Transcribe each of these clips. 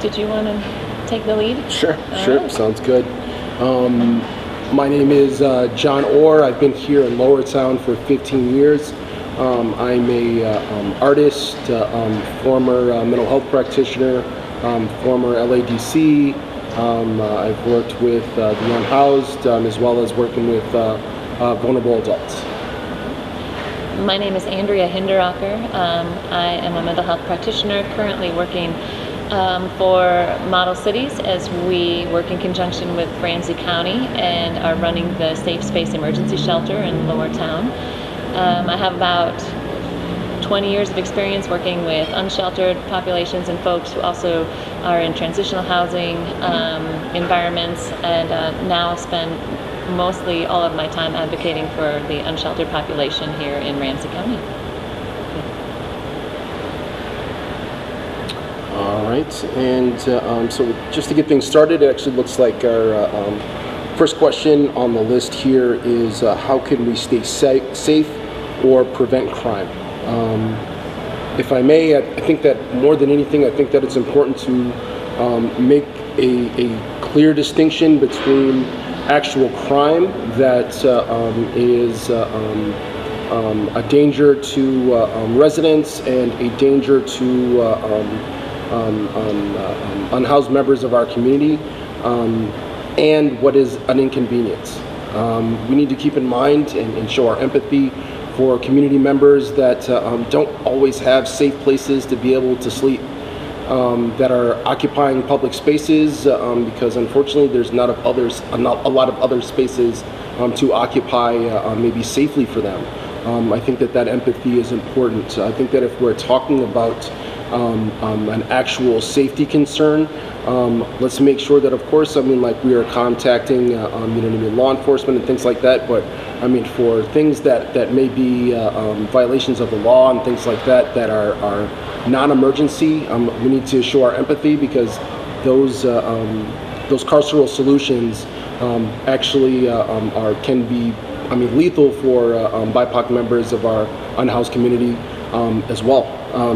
did you want to take the lead? Sure, All sure, right. sounds good. My name is John Orr. I've been here in Lowertown for 15 years. I'm a artist, former mental health practitioner, former LADC. I've worked with the unhoused, as well as working with vulnerable adults. My name is Andrea Hinderaker. I am a mental health practitioner currently working for Model Cities as we work in conjunction with Ramsey County and are running the Safe Space Emergency Shelter in Lowertown. I have about 20 years of experience working with unsheltered populations and folks who also are in transitional housing environments, and now spend mostly all of my time advocating for the unsheltered population here in Ramsey County. All right, and so just to get things started, it actually looks like our first question on the list here is how can we stay safe or prevent crime? If I may, I think that more than anything, I think that it's important to make a clear distinction between actual crime that is a danger to residents and a danger to unhoused members of our community, and what is an inconvenience. We need to keep in mind and show our empathy for community members that don't always have safe places to be able to sleep, that are occupying public spaces because unfortunately there's not a lot of other spaces to occupy maybe safely for them. I think that empathy is important. I think that if we're talking about an actual safety concern, let's make sure that, of course, we are contacting, law enforcement and things like that. But for things that may be violations of the law and things like that that are non-emergency, we need to show our empathy, because those carceral solutions actually can be lethal for BIPOC members of our unhoused community as well.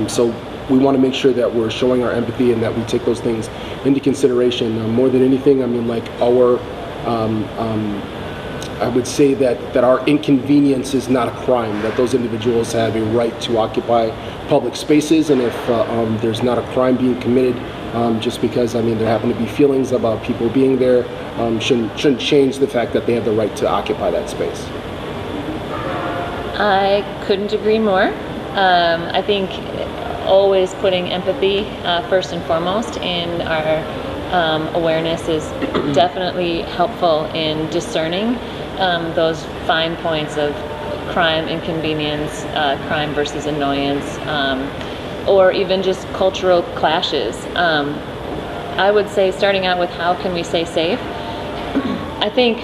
So we want to make sure that we're showing our empathy and that we take those things into consideration. More than anything, I would say that our inconvenience is not a crime, that those individuals have a right to occupy public spaces, and if there's not a crime being committed, just because there happen to be feelings about people being there, shouldn't change the fact that they have the right to occupy that space. I couldn't agree more. I think always putting empathy first and foremost in our awareness is definitely helpful in discerning those fine points of crime, inconvenience, crime versus annoyance, or even just cultural clashes. I would say, starting out with how can we stay safe, I think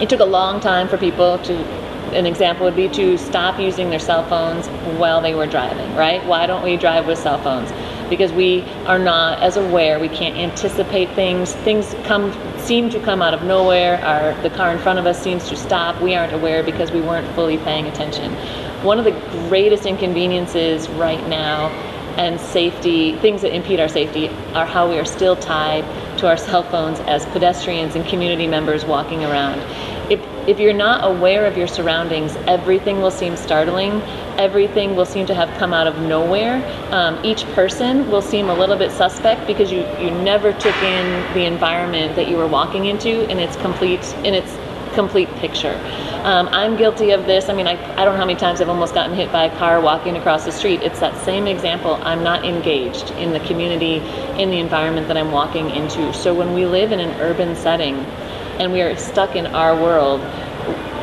it took a long time for people to, an example would be to stop using their cell phones while they were driving, right? Why don't we drive with cell phones? Because we are not as aware, we can't anticipate things. Things seem to come out of nowhere. The car in front of us seems to stop. We aren't aware because we weren't fully paying attention. One of the greatest inconveniences right now and safety, things that impede our safety, are how we are still tied to our cell phones as pedestrians and community members walking around. If you're not aware of your surroundings, everything will seem startling. Everything will seem to have come out of nowhere. Each person will seem a little bit suspect because you never took in the environment that you were walking into in its complete picture. I'm guilty of this. I don't know how many times I've almost gotten hit by a car walking across the street. It's that same example. I'm not engaged in the community, in the environment that I'm walking into. So when we live in an urban setting and we are stuck in our world,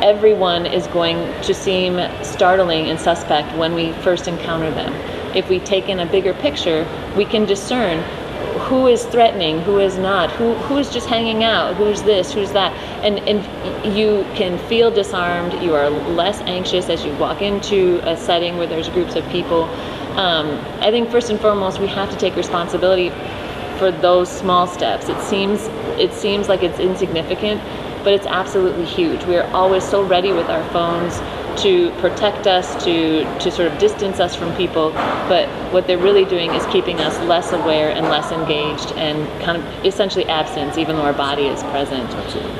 everyone is going to seem startling and suspect when we first encounter them. If we take in a bigger picture, we can discern who is threatening, who is not, who is just hanging out, who's this, who's that, and you can feel disarmed. You are less anxious as you walk into a setting where there's groups of people. I think first and foremost, we have to take responsibility for those small steps. It seems like it's insignificant, but it's absolutely huge. We are always so ready with our phones to protect us, to sort of distance us from people, but what they're really doing is keeping us less aware and less engaged and kind of essentially absence, even though our body is present. Absolutely.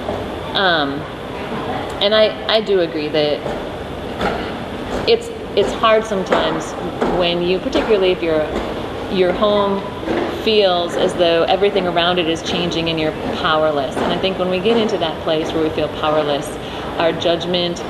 And I do agree that it's hard sometimes when you, particularly if your home feels as though everything around it is changing and you're powerless. And I think when we get into that place where we feel powerless, our judgment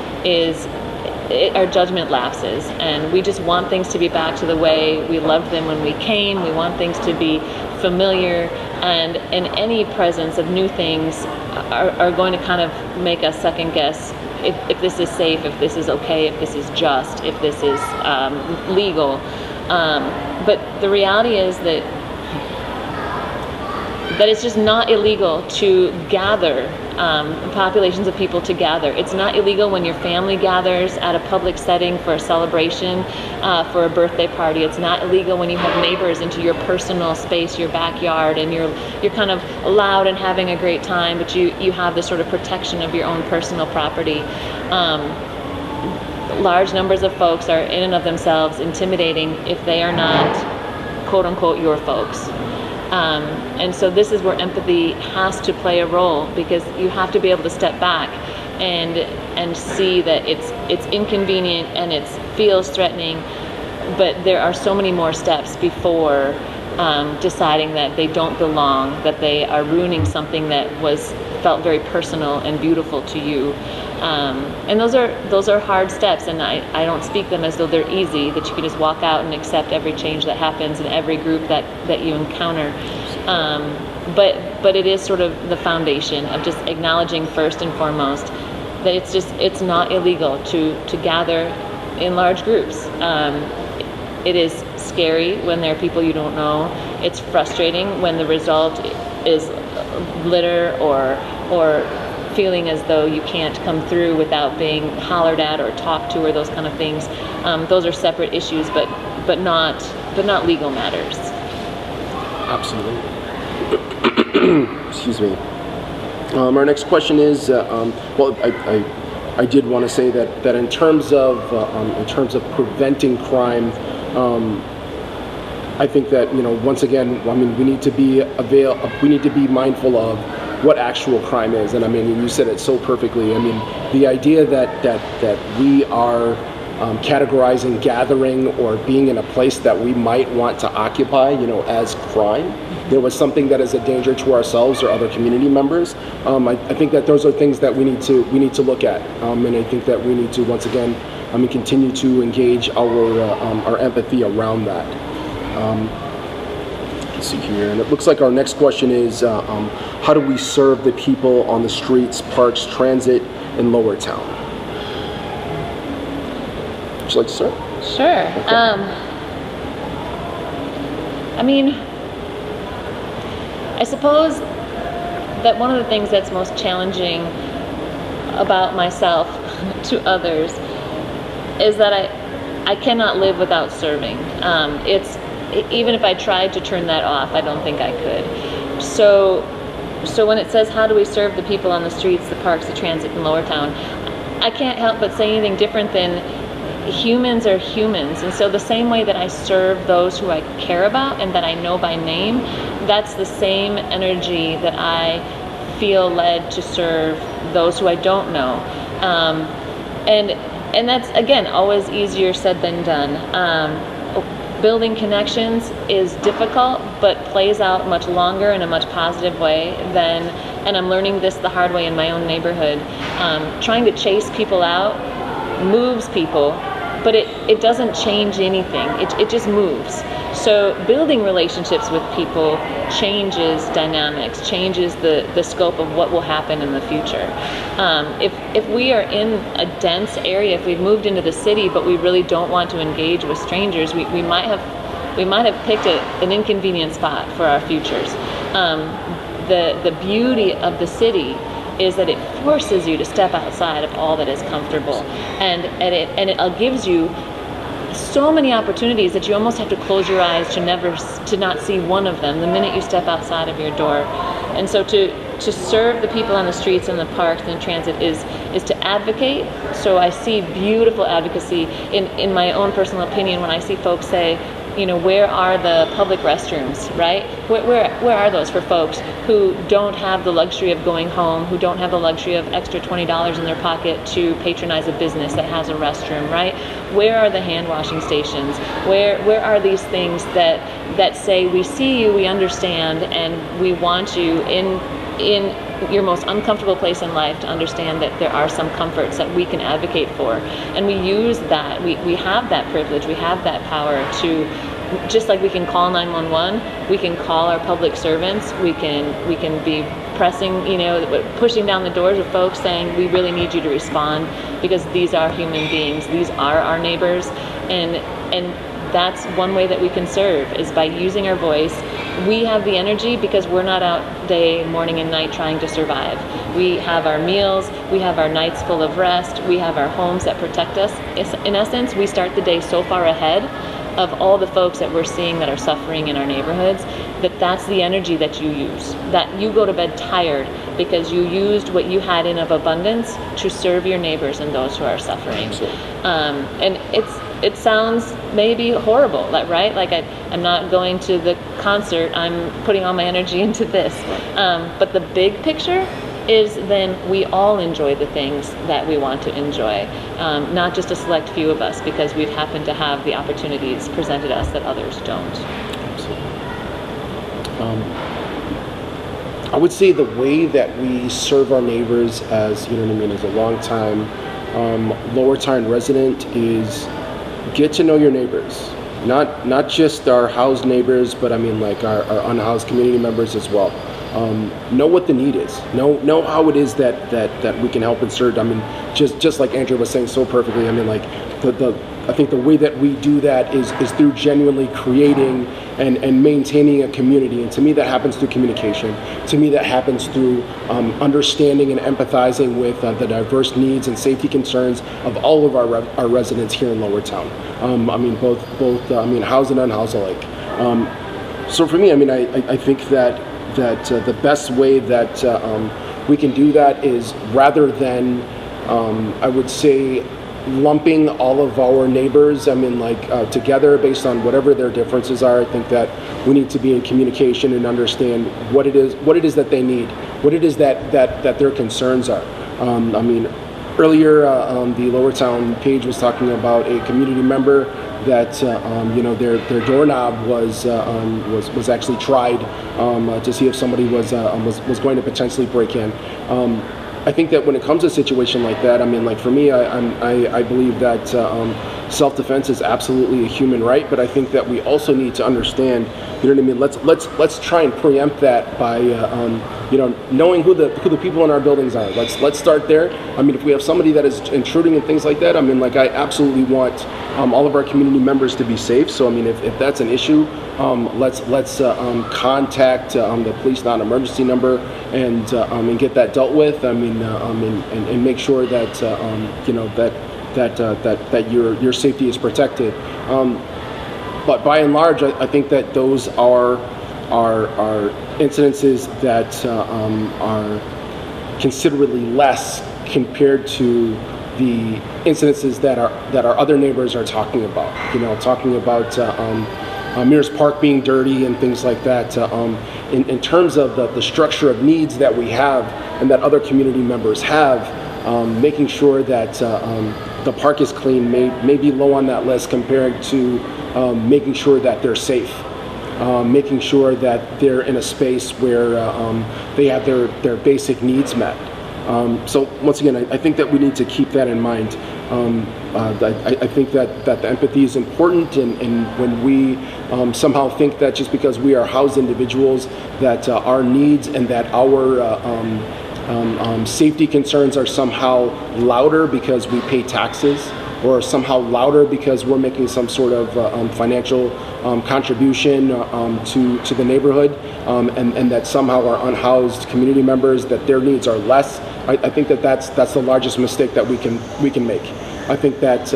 lapses, and we just want things to be back to the way we loved them when we came. We want things to be familiar, and any presence of new things are going to kind of make us second guess if this is safe, if this is okay, if this is just, if this is legal. But the reality is that it's just not illegal to gather, populations of people to gather. It's not illegal when your family gathers at a public setting for a celebration, for a birthday party. It's not illegal when you have neighbors into your personal space, your backyard, and you're kind of loud and having a great time, but you have this sort of protection of your own personal property. Large numbers of folks are in and of themselves intimidating if they are not, quote unquote, your folks. And so this is where empathy has to play a role, because you have to be able to step back and see that it's inconvenient and it feels threatening, but there are so many more steps before deciding that they don't belong, that they are ruining something that felt very personal and beautiful to you. And those are hard steps, and I don't speak them as though they're easy, that you can just walk out and accept every change that happens in every group that you encounter. But it is sort of the foundation of just acknowledging first and foremost that it's not illegal to gather in large groups. It is scary when there are people you don't know. It's frustrating when the result is litter or feeling as though you can't come through without being hollered at or talked to, or those kind of things. Those are separate issues, but not legal matters. Absolutely. Excuse me. Our next question is, I did want to say that in terms of preventing crime, I think that, once again, we need to be mindful of what actual crime is. And you said it so perfectly. The idea that we are categorizing gathering or being in a place that we might want to occupy, as crime, was something that is a danger to ourselves or other community members. I think that those are things that we need to look at, and I think that we need to, once again, continue to engage our empathy around that. Let's see here, and it looks like our next question is, how do we serve the people on the streets, parks, transit in Lowertown? Would you like to start? Sure. Okay. I suppose that one of the things that's most challenging about myself to others is that I cannot live without serving. Even if I tried to turn that off, I don't think I could. So when it says, how do we serve the people on the streets, the parks, the transit in Lowertown, I can't help but say anything different than humans are humans. And so the same way that I serve those who I care about and that I know by name, that's the same energy that I feel led to serve those who I don't know. And that's, again, always easier said than done. Building connections is difficult, but plays out much longer in a much positive way than, and I'm learning this the hard way in my own neighborhood, trying to chase people out moves people, but it doesn't change anything. It just moves. So building relationships with people changes dynamics, changes the scope of what will happen in the future. If we are in a dense area, if we've moved into the city, but we really don't want to engage with strangers, we might have picked an inconvenient spot for our futures. The beauty of the city is that it forces you to step outside of all that is comfortable, and it gives you so many opportunities that you almost have to close your eyes to not see one of them the minute you step outside of your door. And so to to serve the people on the streets and the parks and transit is to advocate. So I see beautiful advocacy in my own personal opinion when I see folks say, you know, where are the public restrooms, right? Where are those for folks who don't have the luxury of going home, who don't have the luxury of extra $20 in their pocket to patronize a business that has a restroom, right? Where are the hand washing stations? Where are these things that say, we see you, we understand, and we want you in your most uncomfortable place in life to understand that there are some comforts that we can advocate for. And we use that, we have that privilege, we have that power to, just like we can call 911, we can call our public servants, we can be pressing, you know, pushing down the doors of folks saying, we really need you to respond because these are human beings, these are our neighbors, and that's one way that we can serve, is by using our voice. We have the energy because we're not out day, morning and night trying to survive. We have our meals, we have our nights full of rest, we have our homes that protect us. In essence, we start the day so far ahead of all the folks that we're seeing that are suffering in our neighborhoods, that's the energy that you use, that you go to bed tired because you used what you had in of abundance to serve your neighbors and those who are suffering. And it sounds maybe horrible, right? Like I'm not going to the concert, I'm putting all my energy into this. But the big picture is then we all enjoy the things that we want to enjoy, not just a select few of us because we've happened to have the opportunities presented us that others don't. Absolutely. I would say the way that we serve our neighbors, as you know what I mean, as a long time Lowertown resident, is get to know your neighbors, not just our housed neighbors, but I mean like our unhoused community members as well. Know what the need is. Know how it is that we can help and serve. I mean, just like Andrea was saying so perfectly. I mean, like I think the way that we do that is through genuinely creating and maintaining a community. And to me, that happens through communication. To me, that happens through understanding and empathizing with the diverse needs and safety concerns of all of our residents here in Lowertown. I mean, both I mean, housed and unhoused alike. So for me, I mean, I think that the best way that we can do that is, rather than I would say lumping all of our neighbors, I mean, like together based on whatever their differences are, I think that we need to be in communication and understand what it is that they need, what it is that their concerns are. I mean, earlier the Lowertown page was talking about a community member that you know, their doorknob was actually tried to see if somebody was going to potentially break in. I think that when it comes to a situation like that, I mean, like for me, I believe that self-defense is absolutely a human right, but I think that we also need to understand, you know what I mean, let's try and preempt that by you know, knowing who the people in our buildings are. Let's start there. I mean, if we have somebody that is intruding and things like that, I mean, like I absolutely want all of our community members to be safe. So I mean, if that's an issue, let's contact the police non-emergency number and get that dealt with. I mean, and make sure that you know, that your safety is protected. But by and large, I think that those are incidences that are considerably less compared to the incidences that our other neighbors are talking about. You know, talking about Mears Park being dirty and things like that. In terms of the structure of needs that we have and that other community members have, making sure that the park is clean may be low on that list compared to making sure that they're safe, making sure that they're in a space where they have their basic needs met. So once again, I think that we need to keep that in mind. I think that the empathy is important, and when we somehow think that just because we are housed individuals, that our needs and that our safety concerns are somehow louder because we pay taxes, or somehow louder because we're making some sort of financial contribution to the neighborhood, and that somehow our unhoused community members, that their needs are less. I think that's the largest mistake that we can make. I think that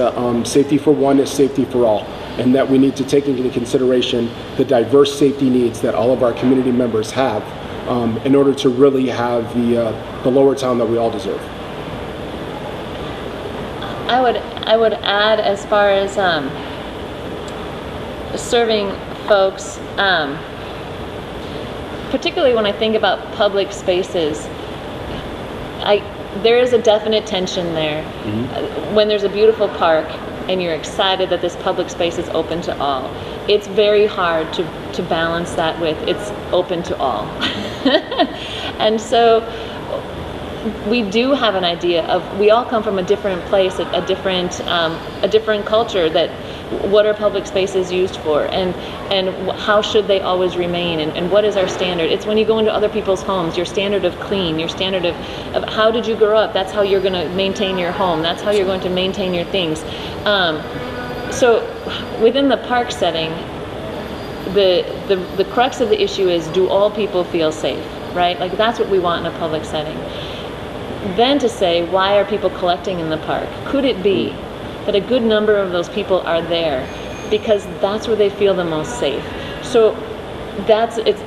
safety for one is safety for all, and that we need to take into consideration the diverse safety needs that all of our community members have. in order to really have the Lowertown that we all deserve. I would add, as far as serving folks, particularly when I think about public spaces, there is a definite tension there. When there's a beautiful park and you're excited that this public space is open to all, it's very hard to balance that with it's open to all. And so we do have an idea of, we all come from a different place, a different culture, that what are public spaces used for, and how should they always remain, and what is our standard? It's when you go into other people's homes, your standard of clean, your standard of how did you grow up, that's how you're going to maintain your home, that's how you're going to maintain your things. So within the park setting, the crux of the issue is, do all people feel safe, right? Like, that's what we want in a public setting. Then to say, why are people collecting in the park? Could it be that a good number of those people are there because that's where they feel the most safe? So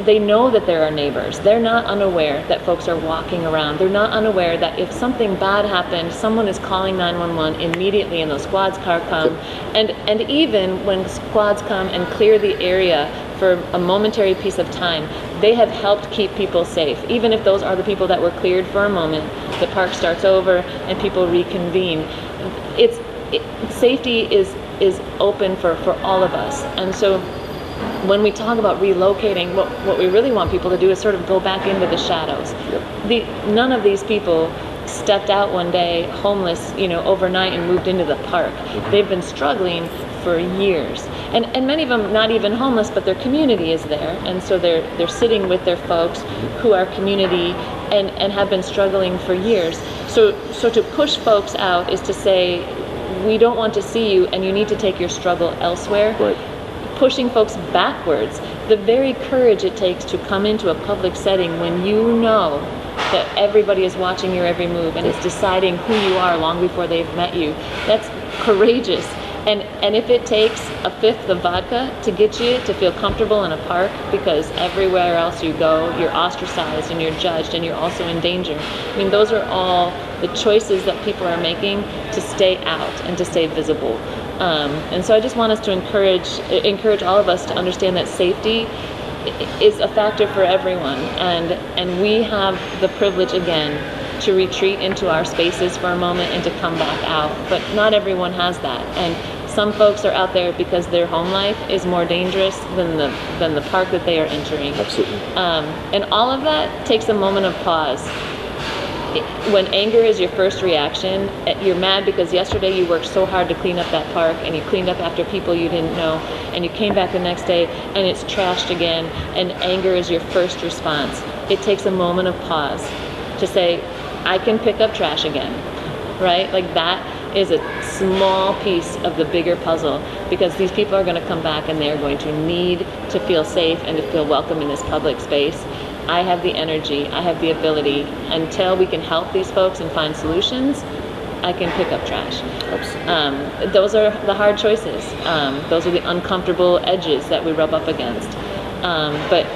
they know that there are neighbors. They're not unaware that folks are walking around. They're not unaware that if something bad happened, someone is calling 911 immediately, and those squads car come. And even when squads come and clear the area for a momentary piece of time, they have helped keep people safe. Even if those are the people that were cleared for a moment, the park starts over and people reconvene. Safety is open for all of us. And so when we talk about relocating, what we really want people to do is sort of go back into the shadows. None of these people stepped out one day homeless, overnight, and moved into the park. They've been struggling for years, and many of them not even homeless, but their community is there, and so they're sitting with their folks who are community and have been struggling for years. So to push folks out is to say, we don't want to see you, and you need to take your struggle elsewhere. Right. Pushing folks backwards, the very courage it takes to come into a public setting when you know that everybody is watching your every move and is deciding who you are long before they've met you. That's courageous. And if it takes a fifth of vodka to get you to feel comfortable in a park, because everywhere else you go, you're ostracized and you're judged and you're also in danger. I mean, those are all the choices that people are making to stay out and to stay visible. And so I just want us to encourage all of us to understand that safety is a factor for everyone, and we have the privilege again to retreat into our spaces for a moment and to come back out. But not everyone has that, and some folks are out there because their home life is more dangerous than the park that they are entering. Absolutely. And all of that takes a moment of pause. When anger is your first reaction, you're mad because yesterday you worked so hard to clean up that park, and you cleaned up after people you didn't know, and you came back the next day and it's trashed again, and anger is your first response. It takes a moment of pause to say, I can pick up trash again, right? Like, that is a small piece of the bigger puzzle, because these people are going to come back and they're going to need to feel safe and to feel welcome in this public space. I have the energy, I have the ability. Until we can help these folks and find solutions, I can pick up trash. Those are the hard choices. Those are the uncomfortable edges that we rub up against. But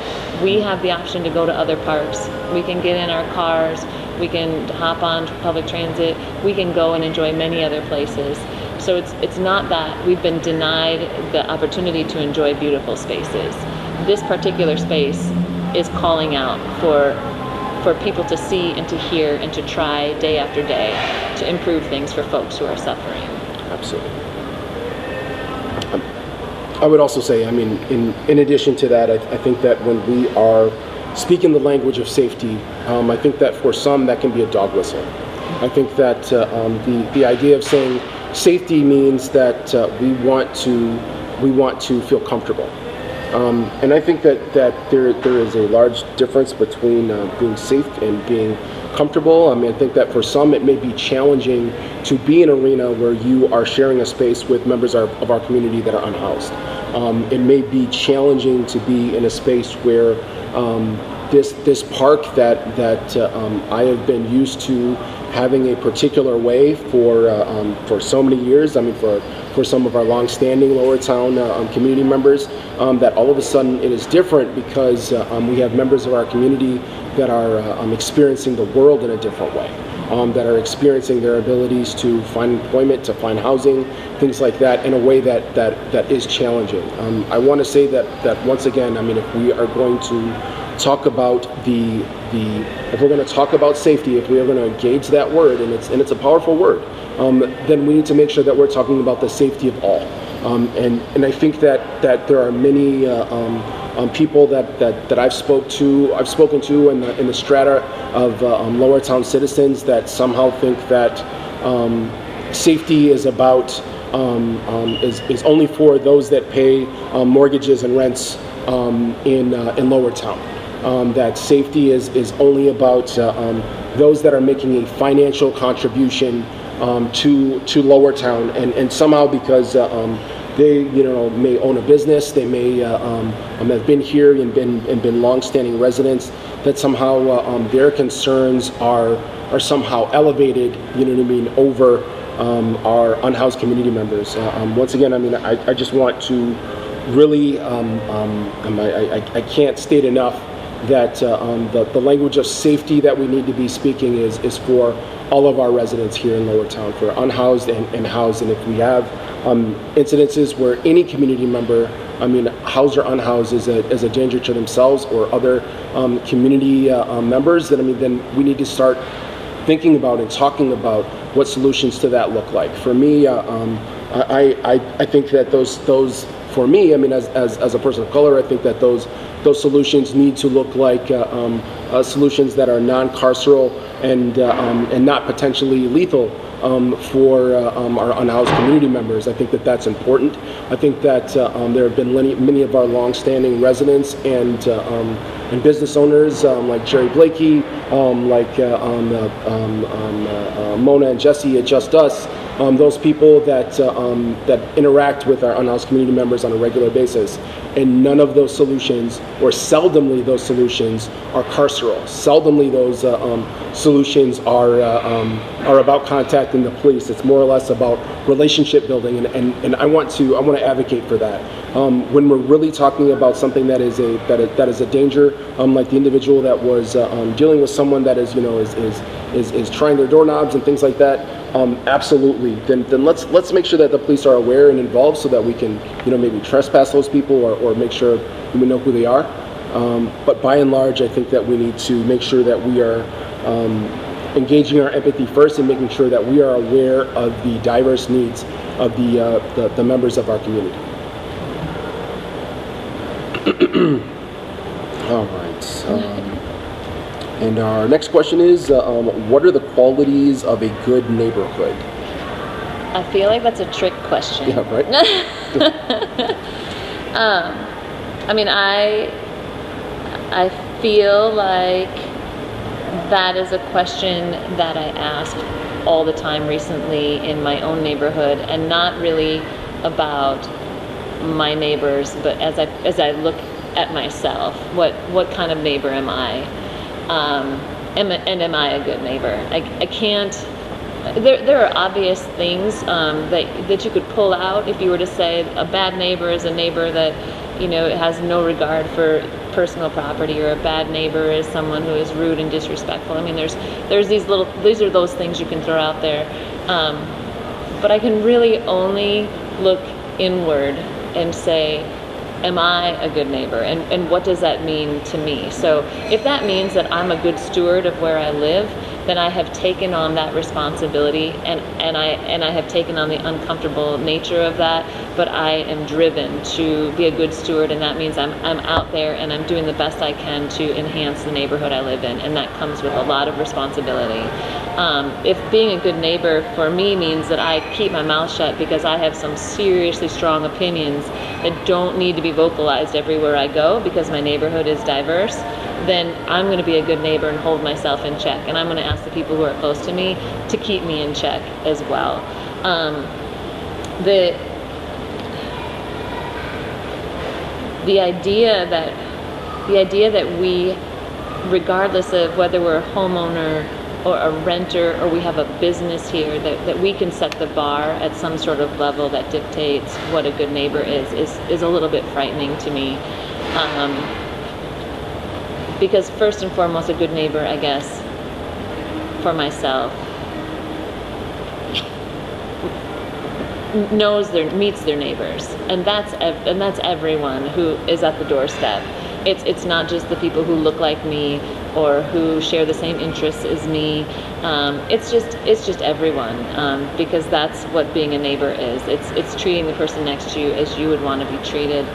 we have the option to go to other parks. We can get in our cars, we can hop on public transit, we can go and enjoy many other places. So it's not that we've been denied the opportunity to enjoy beautiful spaces. This particular space is calling out for people to see and to hear and to try day after day to improve things for folks who are suffering. Absolutely. I would also say, I mean, in addition to that, I think that when we are speaking the language of safety, I think that for some that can be a dog whistle. I think that the idea of saying safety means that we want to feel comfortable. And I think that there is a large difference between being safe and being comfortable. I mean, I think that for some it may be challenging to be in an arena where you are sharing a space with members of our community that are unhoused. It may be challenging to be in a space where this park that I have been used to having a particular way for so many years. I mean, for for some of our long-standing Lowertown community members, that all of a sudden it is different because we have members of our community that are experiencing the world in a different way, that are experiencing their abilities to find employment, to find housing, things like that, in a way that is challenging. I want to say that once again, I mean, if we are going to talk about if we're going to talk about safety, if we are going to engage that word, and it's a powerful word, then we need to make sure that we're talking about the safety of all. And I think that there are many people that I've spoken to in the strata of Lowertown citizens that somehow think that safety is about is only for those that pay mortgages and rents in Lowertown. That safety is only about those that are making a financial contribution to Lowertown, and somehow because they may own a business, they may have been here and been long-standing residents, that somehow their concerns are somehow elevated, over our unhoused community members. Once again, I mean, I just want to really, I can't state enough that the language of safety that we need to be speaking is for all of our residents here in Lowertown, for unhoused and housed. And if we have incidences where any community member, I mean, housed or unhoused, is a danger to themselves or other community members, then we need to start thinking about and talking about what solutions to that look like. For me, I think that those for me, I mean, as a person of color, I think that those solutions need to look like solutions that are non-carceral and not potentially lethal for our unhoused community members. I think that that's important. I think that there have been many of our long-standing residents and business owners like Jerry Blakey, like Mona and Jesse at Just Us, those people that interact with our unhoused community members on a regular basis. And none of those solutions, or seldomly those solutions, are carceral. Seldomly those solutions are about contacting the police. It's more or less about relationship building, and I want to advocate for that. When we're really talking about something that is a danger, like the individual that was dealing with someone that is trying their doorknobs and things like that, absolutely. Then let's make sure that the police are aware and involved, so that we can maybe trespass those people or make sure we know who they are. But by and large, I think that we need to make sure that we are engaging our empathy first, and making sure that we are aware of the diverse needs of the members of our community. All right. And our next question is, what are the qualities of a good neighborhood? I feel like that's a trick question. Yeah, right? I mean, I feel like that is a question that I asked all the time recently in my own neighborhood, and not really about my neighbors, but as I look at myself, what kind of neighbor am I? Am I a good neighbor? I can't. There are obvious things that you could pull out if you were to say a bad neighbor is a neighbor that has no regard for personal property, or a bad neighbor is someone who is rude and disrespectful. I mean, these are those things you can throw out there, but I can really only look inward and say, am I a good neighbor, and what does that mean to me? So if that means that I'm a good steward of where I live, then I have taken on that responsibility, and I have taken on the uncomfortable nature of that, but I am driven to be a good steward, and that means I'm out there and I'm doing the best I can to enhance the neighborhood I live in, and that comes with a lot of responsibility. If being a good neighbor for me means that I keep my mouth shut because I have some seriously strong opinions that don't need to be vocalized everywhere I go because my neighborhood is diverse, then I'm going to be a good neighbor and hold myself in check. And I'm going to ask the people who are close to me to keep me in check as well. The idea that we, regardless of whether we're a homeowner or a renter, or we have a business here, that we can set the bar at some sort of level that dictates what a good neighbor is a little bit frightening to me. Because first and foremost, a good neighbor, I guess, for myself, meets their neighbors, and that's everyone who is at the doorstep. It's not just the people who look like me or who share the same interests as me. It's just everyone, because that's what being a neighbor is. It's treating the person next to you as you would want to be treated.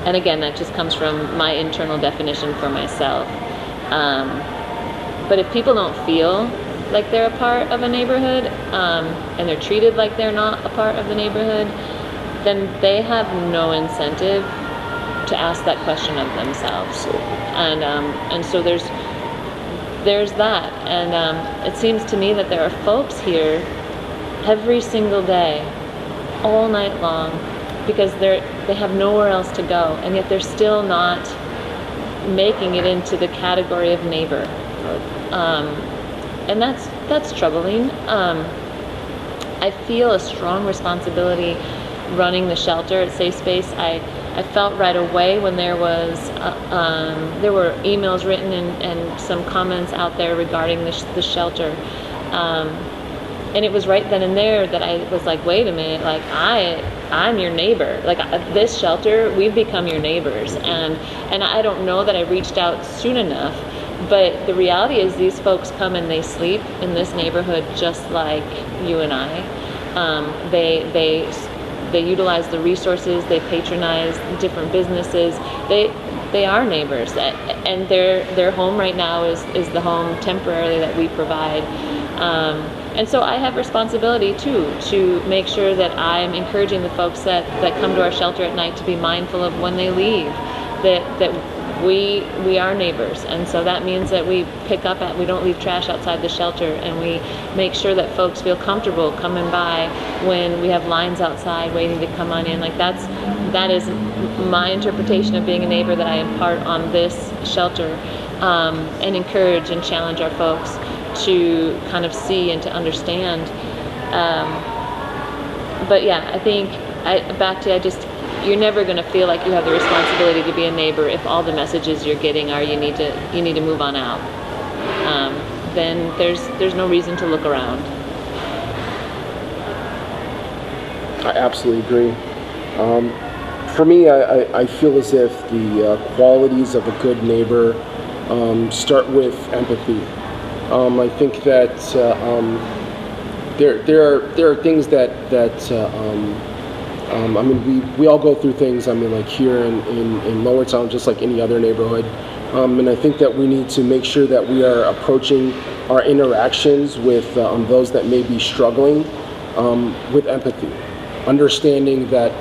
And again, that just comes from my internal definition for myself. But if people don't feel like they're a part of a neighborhood, and they're treated like they're not a part of the neighborhood, then they have no incentive to ask that question of themselves. And so there's that. And it seems to me that there are folks here every single day, all night long, because they have nowhere else to go, and yet they're still not making it into the category of neighbor. And that's troubling. I feel a strong responsibility running the shelter at Safe Space. I felt right away when there were emails written and some comments out there regarding the shelter. And it was right then and there that I was like, wait a minute, like I'm your neighbor. Like this shelter, we've become your neighbors. And I don't know that I reached out soon enough, but the reality is these folks come and they sleep in this neighborhood just like you and I. They utilize the resources, they patronize different businesses. They are neighbors, and their home right now is the home temporarily that we provide. And so I have responsibility too to make sure that I'm encouraging the folks that come to our shelter at night to be mindful of when they leave, that we are neighbors. And so that means that we we don't leave trash outside the shelter, and we make sure that folks feel comfortable coming by when we have lines outside waiting to come on in. Like that is my interpretation of being a neighbor that I impart on this shelter, and encourage and challenge our folks to kind of see and to understand. But yeah, I think you're never going to feel like you have the responsibility to be a neighbor if all the messages you're getting are you need to move on out. Then there's no reason to look around. I absolutely agree. For me, I feel as if the qualities of a good neighbor start with empathy. I think that there are things that I mean, we all go through things. I mean, like here in Lowertown, just like any other neighborhood. And I think that we need to make sure that we are approaching our interactions with those that may be struggling with empathy, understanding that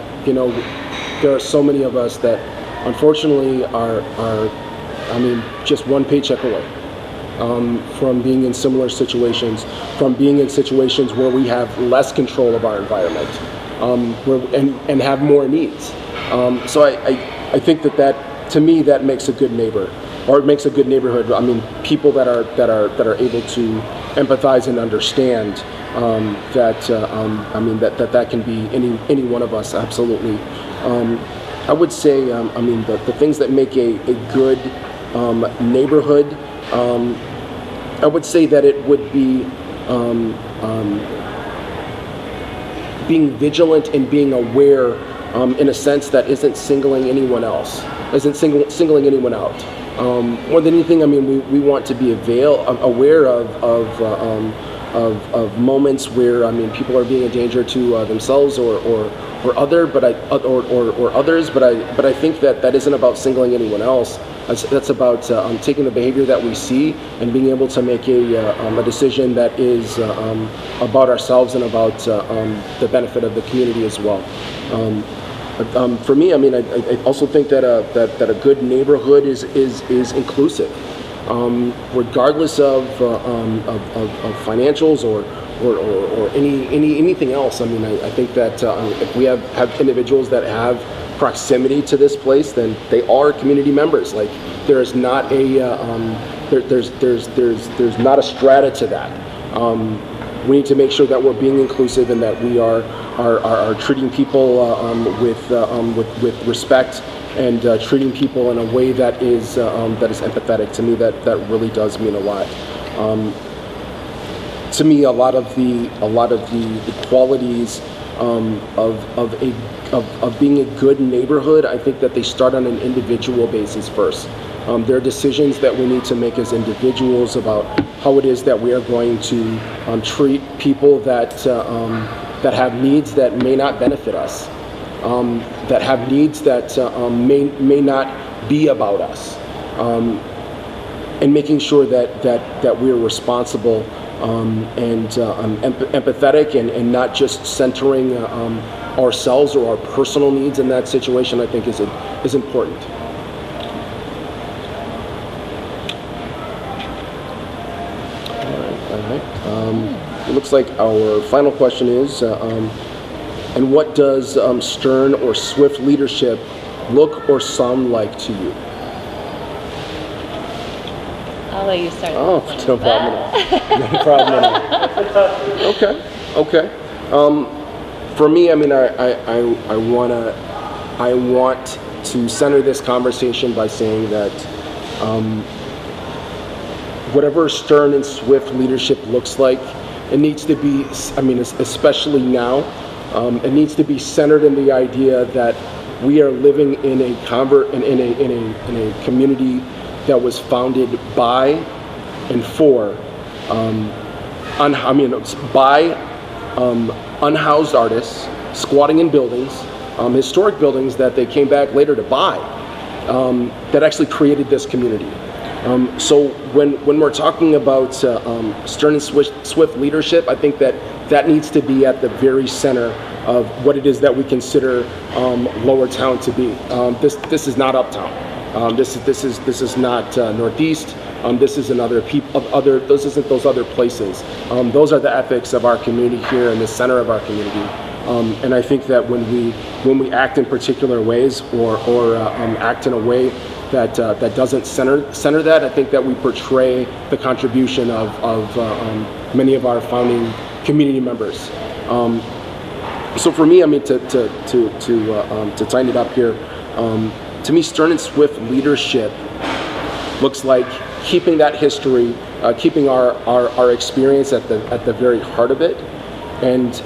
there are so many of us that unfortunately are just one paycheck away from being in similar situations, from being in situations where we have less control of our environment, and have more needs. So I think that to me that makes a good neighbor, or it makes a good neighborhood. I mean, people that are able to empathize and understand that can be any one of us. Absolutely. I would say the things that make a good neighborhood. I would say that it would be being vigilant and being aware in a sense that isn't singling anyone else, isn't singling anyone out. More than anything, I mean, we want to be aware of moments where people are being a danger to themselves or others, but I think that isn't about singling anyone else. That's about taking the behavior that we see and being able to make a decision that is about ourselves and about the benefit of the community as well. For me, I also think that a good neighborhood is inclusive, regardless of financials or anything else. I think that if we have individuals that have proximity to this place, then they are community members. Like, there's not a there's not a strata to that. We need to make sure that we're being inclusive and that we are treating people with respect and treating people in a way that is empathetic. To me, that really does mean a lot. To me, a lot of the qualities of being a good neighborhood, I think that they start on an individual basis first. There are decisions that we need to make as individuals about how it is that we are going to treat people that have needs that may not benefit us, that have needs that may not be about us, and making sure that we're responsible and empathetic and not just centering ourselves or our personal needs in that situation, I think is important. All right. It looks like our final question is, and what does stern or swift leadership look or sound like to you? I'll let you start. Oh, no problem at all. No problem at all. Okay. For me, I mean, I want to center this conversation by saying that whatever stern and swift leadership looks like, it needs to be, I mean, especially now, it needs to be centered in the idea that we are living in a community that was founded by and for unhoused artists squatting in buildings, historic buildings that they came back later to buy, that actually created this community. So when we're talking about stern and swift leadership, I think that needs to be at the very center of what it is that we consider Lowertown to be. This is not Uptown. This is not Northeast. This is another This isn't those other places. Those are the ethics of our community here in the center of our community. And I think that when we act in particular ways or act in a way that doesn't center that, I think that we portray the contribution of many of our founding community members. So for me, I mean, to tighten it up here, to me, stern and swift leadership looks like keeping that history, keeping our experience at the very heart of it, and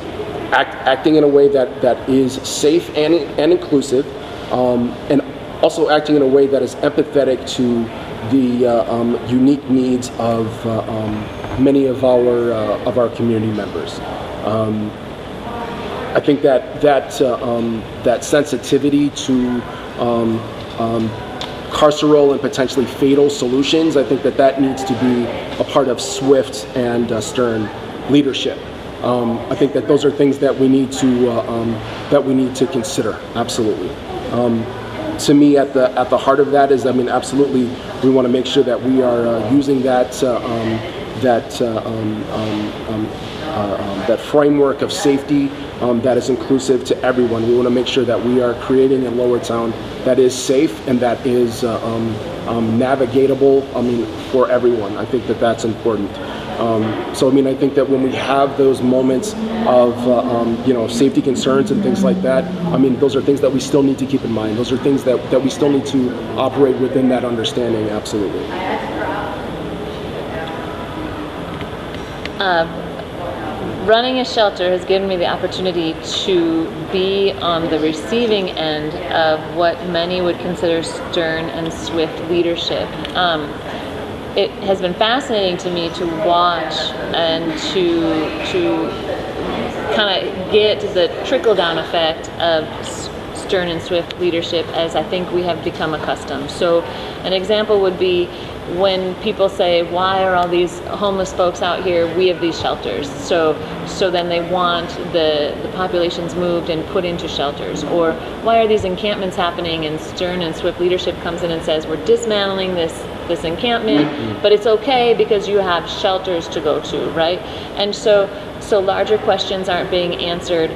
acting in a way that is safe and inclusive, and also acting in a way that is empathetic to the unique needs of many of our community members. I think that sensitivity to carceral and potentially fatal solutions, I think that needs to be a part of swift and stern leadership. I think that those are things that we need to consider. Absolutely. To me, at the heart of that is, I mean, absolutely, we want to make sure that we are using that framework of safety that is inclusive to everyone. We want to make sure that we are creating a Lowertown that is safe and that is navigatable, I mean, for everyone. I think that that's important. So, I mean, I think that when we have those moments of, safety concerns and things like that, I mean, those are things that we still need to keep in mind. Those are things that we still need to operate within that understanding, absolutely. Running a shelter has given me the opportunity to be on the receiving end of what many would consider stern and swift leadership. It has been fascinating to me to watch and to kind of get the trickle-down effect of stern and swift leadership as I think we have become accustomed. So an example would be when people say, why are all these homeless folks out here? We have these shelters. So then they want the populations moved and put into shelters. Or why are these encampments happening? And stern and swift leadership comes in and says, we're dismantling this encampment, but it's okay because you have shelters to go to, right? And so larger questions aren't being answered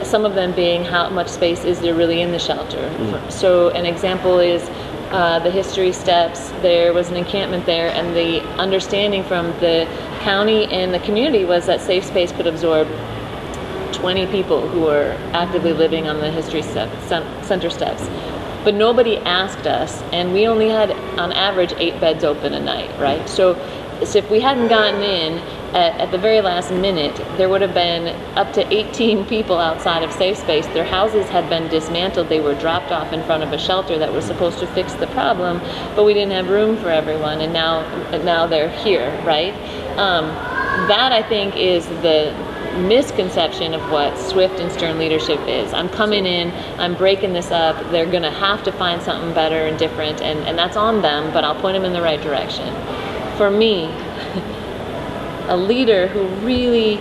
some of them being how much space is there really in the shelter. So an example is the history steps. There was an encampment there, and the understanding from the county and the community was that safe space could absorb 20 people who were actively living on the history center steps. But nobody asked us, and we only had on average 8 beds open a night, right? So if we hadn't gotten in at the very last minute, there would have been up to 18 people outside of safe space. Their houses had been dismantled. They were dropped off in front of a shelter that was supposed to fix the problem, but we didn't have room for everyone, and now they're here, right? That, I think, is the misconception of what swift and stern leadership is. I'm coming in, I'm breaking this up, they're going to have to find something better and different, and that's on them, but I'll point them in the right direction. For me, a leader who really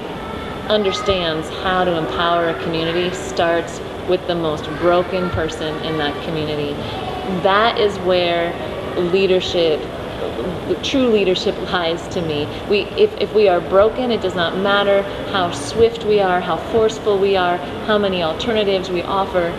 understands how to empower a community starts with the most broken person in that community. That is where leadership, true leadership, lies to me. If we are broken, it does not matter how swift we are, how forceful we are, how many alternatives we offer.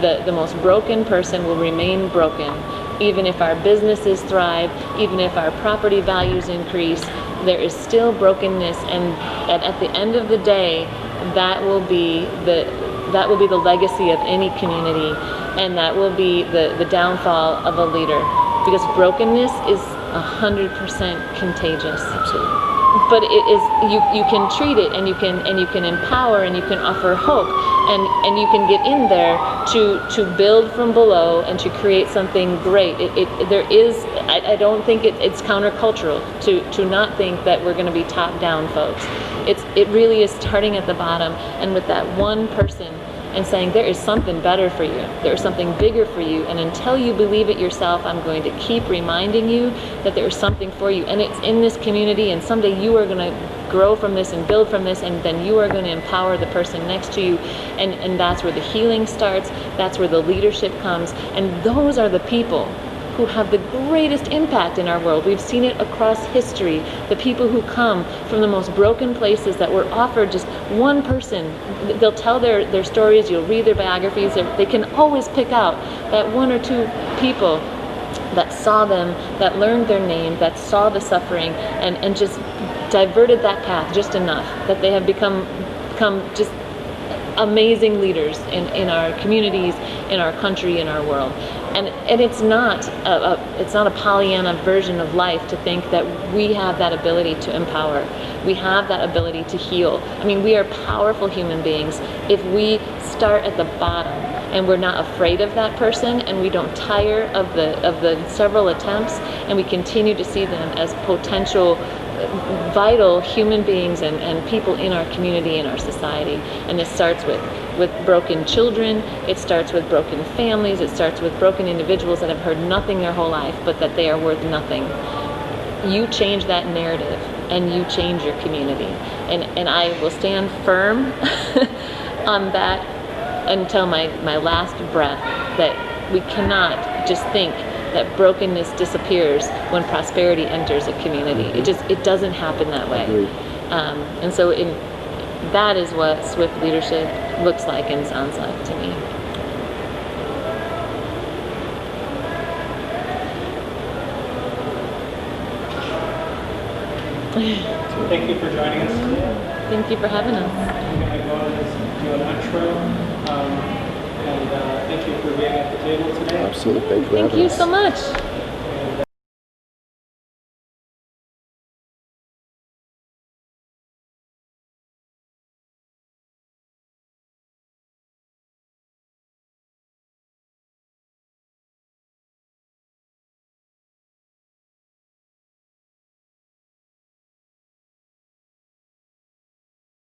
The most broken person will remain broken. Even if our businesses thrive, even if our property values increase, there is still brokenness, and at the end of the day, that will be the legacy of any community, and that will be the downfall of a leader, because brokenness is 100% contagious. Absolutely. But it is, you can treat it, and you can empower, and you can offer hope, and you can get in there to build from below and to create something great. I don't think it's countercultural to not think that we're going to be top down folks. It really is starting at the bottom, and with that one person, and saying there is something better for you, there is something bigger for you, and until you believe it yourself, I'm going to keep reminding you that there is something for you, and it's in this community, and someday you are going to grow from this and build from this, and then you are going to empower the person next to you, and that's where the healing starts, that's where the leadership comes, and those are the people who have the greatest impact in our world. We've seen it across history. The people who come from the most broken places that were offered just one person. They'll tell their stories, you'll read their biographies, they can always pick out that 1 or 2 people that saw them, that learned their name, that saw the suffering, and just diverted that path just enough that they have become just amazing leaders in our communities, in our country, in our world. And it's not a Pollyanna version of life to think that we have that ability to empower. We have that ability to heal. I mean, we are powerful human beings if we start at the bottom and we're not afraid of that person, and we don't tire of the several attempts, and we continue to see them as potential vital human beings and people in our community, in our society. And this starts with broken children, it starts with broken families, it starts with broken individuals that have heard nothing their whole life, but that they are worth nothing. You change that narrative, and you change your community. And I will stand firm on that until my last breath, that we cannot just think that brokenness disappears when prosperity enters a community. It doesn't happen that way. And so that is what swift leadership looks like and sounds like to me. Thank you for joining us today. Thank you for having us. I'm going to go and do an outro. And thank you for being at the table today. Absolutely. Thank you for Thank having you us. so much.